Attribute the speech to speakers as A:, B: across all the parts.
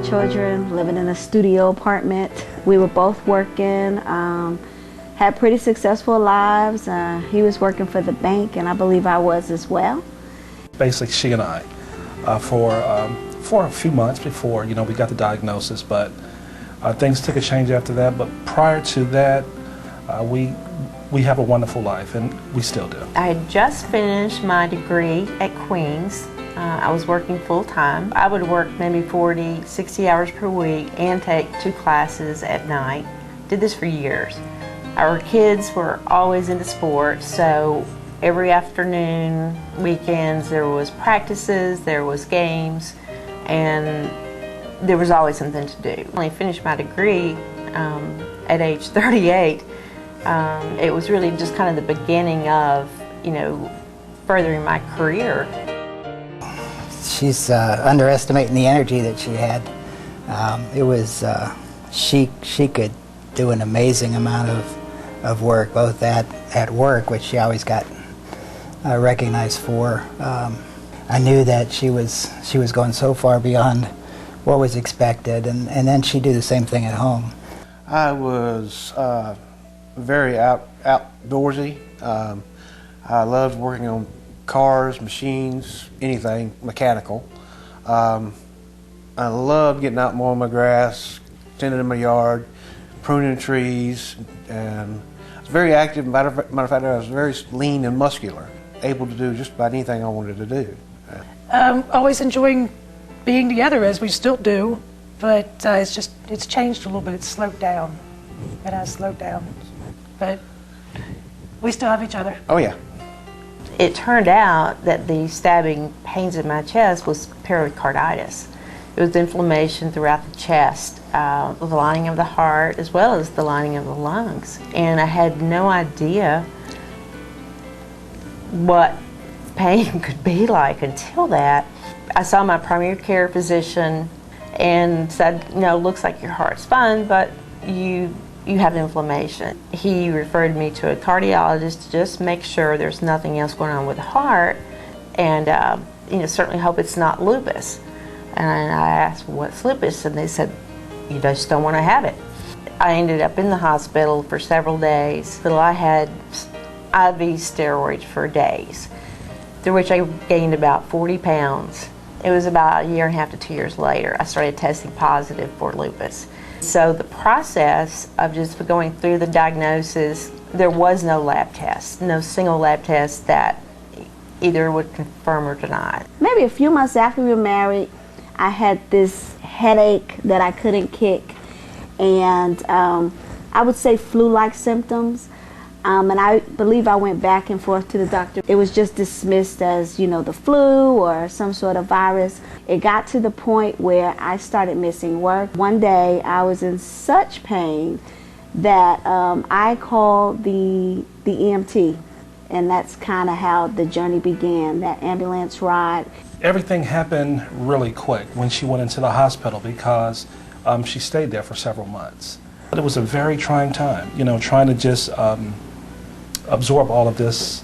A: children, living in a studio apartment. We were both working, had pretty successful lives. He was working for the bank, and I believe I was as well.
B: Basically, she and I, for a few months before, we got the diagnosis, but things took a change after that. But prior to that, we have a wonderful life, and we still do.
C: I had just finished my degree at Queens. I was working full-time. I would work maybe 40, 60 hours per week and take 2 classes at night. Did this for years. Our kids were always into sports, so every afternoon, weekends, there was practices, there was games, and there was always something to do. When I finished my degree at age 38, it was really just kind of the beginning of, furthering my career.
D: She's underestimating the energy that she had. She could do an amazing amount of work, both at work, which she always got recognized for. I knew that she was going so far beyond what was expected, and then she'd do the same thing at home.
E: I was very outdoorsy. I loved working on cars, machines, anything mechanical. I loved getting out mowing my grass, tending my yard, pruning trees, and I was very active. Matter of fact, I was very lean and muscular, able to do just about anything I wanted to do.
F: Always enjoying being together, as we still do, but it's changed a little bit. It's slowed down. It has slowed down, but we still have each other.
E: Oh yeah.
C: It turned out that the stabbing pains in my chest was pericarditis. It was inflammation throughout the chest, the lining of the heart as well as the lining of the lungs. And I had no idea what pain could be like until that. I saw my primary care physician and said, looks like your heart's fine, but you have inflammation. He referred me to a cardiologist to just make sure there's nothing else going on with the heart, and certainly hope it's not lupus. And I asked, what's lupus? And they said, you just don't want to have it. I ended up in the hospital for several days. But I had IV steroids for days, through which I gained about 40 pounds. It was about 1.5 to 2 years later, I started testing positive for lupus. So the process of just going through the diagnosis, there was no lab test, no single lab test that either would confirm or deny.
A: Maybe a few months after we were married, I had this headache that I couldn't kick, and I would say flu-like symptoms. And I believe I went back and forth to the doctor. It was just dismissed as, the flu or some sort of virus. It got to the point where I started missing work. One day I was in such pain that I called the EMT, and that's kind of how the journey began, that ambulance ride.
B: Everything happened really quick when she went into the hospital because she stayed there for several months. But it was a very trying time, trying to just absorb all of this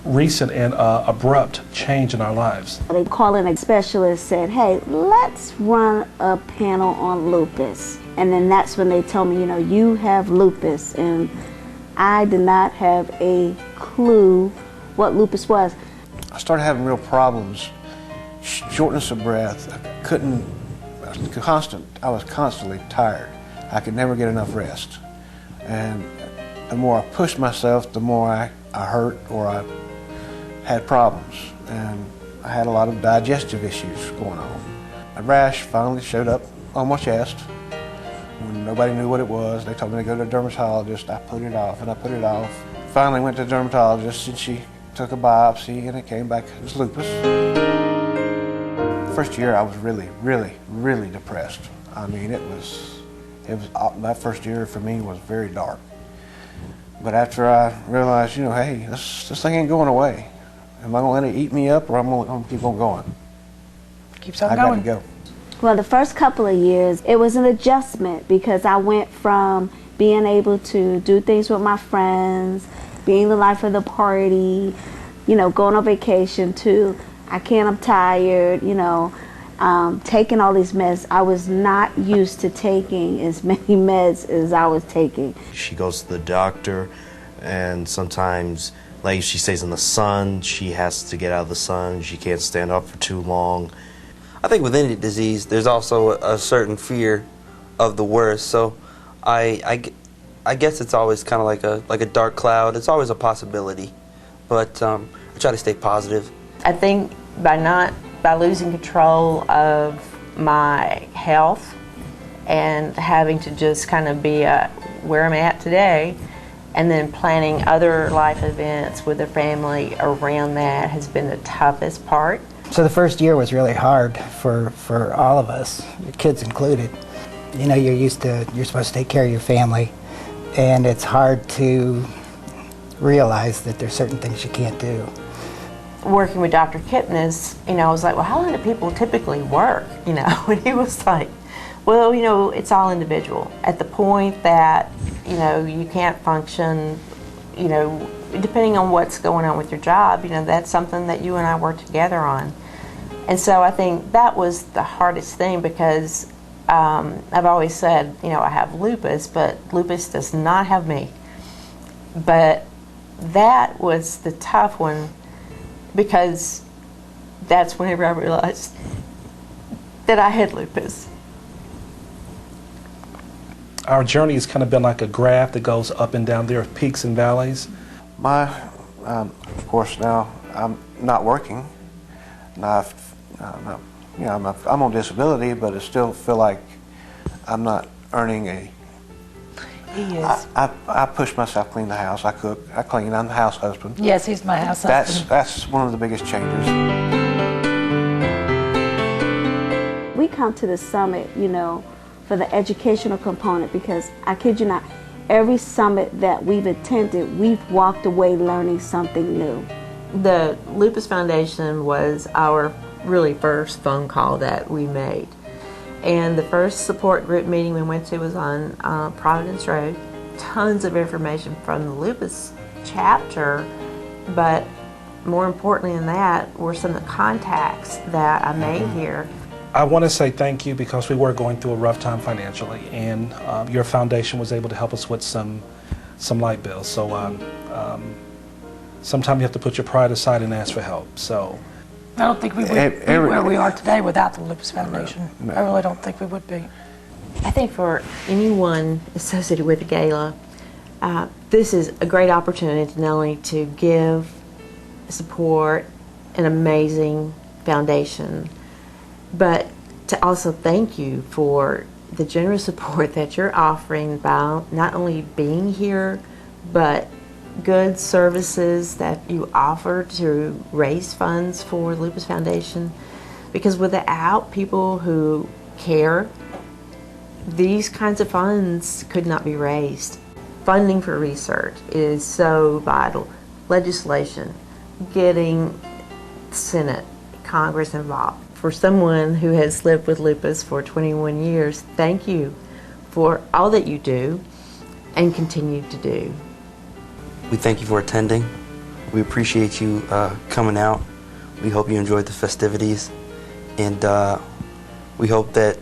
B: recent and abrupt change in our lives.
A: They called in a specialist, said, hey, let's run a panel on lupus. And then that's when they told me, you have lupus. And I did not have a clue what lupus was.
E: I started having real problems, shortness of breath. I was constantly tired. I could never get enough rest. And the more I pushed myself, the more I hurt or I had problems. And I had a lot of digestive issues going on. A rash finally showed up on my chest. When nobody knew what it was, they told me to go to a dermatologist. I put it off and I put it off. Finally went to the dermatologist and she took a biopsy and it came back as lupus. First year I was really, really, really depressed. I mean, that first year for me was very dark. But after I realized, hey, this thing ain't going away. Am I going to let it eat me up, or I'm going to keep on going?
F: Keeps on
E: going. I got to go.
A: Well, the first couple of years, it was an adjustment because I went from being able to do things with my friends, being the life of the party, going on vacation, to I can't, I'm tired, taking all these meds. I was not used to taking as many meds as I was taking.
G: She goes to the doctor, and sometimes, like, if she stays in the sun, she has to get out of the sun. She can't stand up for too long.
H: I think with any disease, there's also a certain fear of the worst. So I guess it's always kind of like a dark cloud. It's always a possibility, but I try to stay positive.
C: I think by losing control of my health and having to just kind of be where I'm at today, and then planning other life events with the family around that has been the toughest part.
D: So the first year was really hard for all of us, kids included. You know, you're supposed to take care of your family, and it's hard to realize that there's certain things you can't do.
C: Working with Dr. Kipnis, I was like, well, how long do people typically work? And he was like, well, it's all individual. At the point that, you can't function, depending on what's going on with your job, that's something that you and I work together on. And so I think that was the hardest thing, because I've always said, I have lupus, but lupus does not have me. But that was the tough one, because that's whenever I realized that I had lupus.
B: Our journey has kind of been like a graph that goes up and down. There are peaks and valleys.
E: Of course, now I'm not working. Now, I'm on disability, but I still feel like I'm not earning a.
F: He is.
E: I push myself, clean the house. I cook. I clean. I'm the house husband.
F: Yes, he's my house husband.
E: That's one of the biggest changes.
A: We come to the summit, for the educational component, because I kid you not, every summit that we've attended, we've walked away learning something new.
C: The Lupus Foundation was our really first phone call that we made. And the first support group meeting we went to was on Providence Road. Tons of information from the lupus chapter, but more importantly than that were some of the contacts that I made here.
B: I want to say thank you, because we were going through a rough time financially, and your foundation was able to help us with some light bills. So sometimes you have to put your pride aside and ask for help. So
F: I don't think we would be where we are today without the Lupus Foundation. No. I really don't think we would be.
C: I think for anyone associated with the gala, this is a great opportunity not only to give support an amazing foundation, but to also thank you for the generous support that you're offering by not only being here, but good services that you offer to raise funds for the Lupus Foundation. Because without people who care, these kinds of funds could not be raised. Funding for research is so vital. Legislation, getting Senate, Congress involved. For someone who has lived with lupus for 21 years, thank you for all that you do and continue to do.
H: We thank you for attending. We appreciate you coming out. We hope you enjoyed the festivities, and we hope that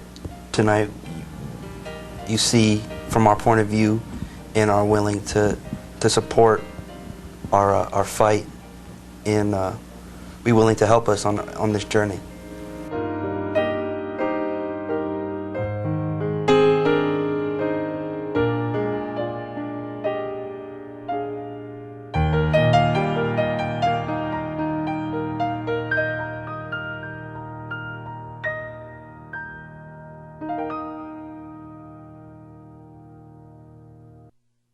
H: tonight you see from our point of view and are willing to support our fight, and be willing to help us on this journey.